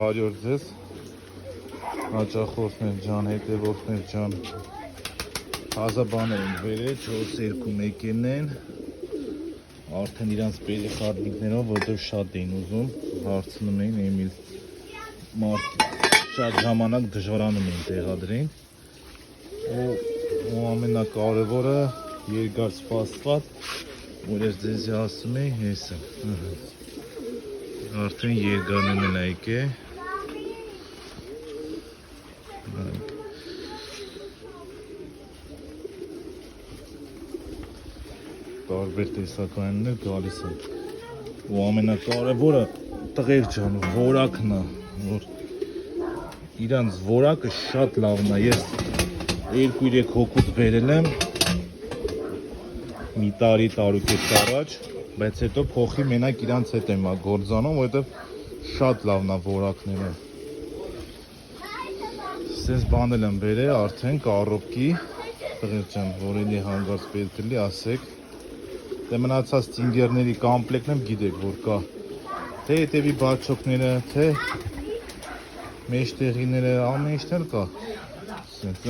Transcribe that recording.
Բարյոր ձեզ, հաճախորդներ ջան, հետևորդներ ջան, հազաբաներ են վերել, 4-2 մեկեն են, արդեն իրանց բերի խարդնիկներով, որտև շատ էին ուզում, հարցնում էին, Էմիլ շատ ժամանակ դժվարանում էին տեղադրին, ու ամենակարևորը երկար սպասված, որ ես ձեզի ասում էի, ես եմ, արդեն երկարն են այկ է, տարբեր տեսականներ գալիս են ու ամենակարևորը տղեր ջան որակն է, որ իրանց որակը շատ լավն է, ես 2-3 հոգուց բերել եմ մի տարուկես առաջ, բայց հետո փոխի մենակ իրանց հետ եմ գործանում, որովհետև շատ լավն է որակները, սենց բանել եմ բերել արդեն կառոպկի, տղեր ջան, որ էլի հանգարց պետք էլի ասեք, դե մնացած ստինգերների կամպլեկտն եմ գիտեք, որ կա, թե հետևի բաչոկները, թե մեջտեղիները, ամեն ինչն էլ կա, սենց,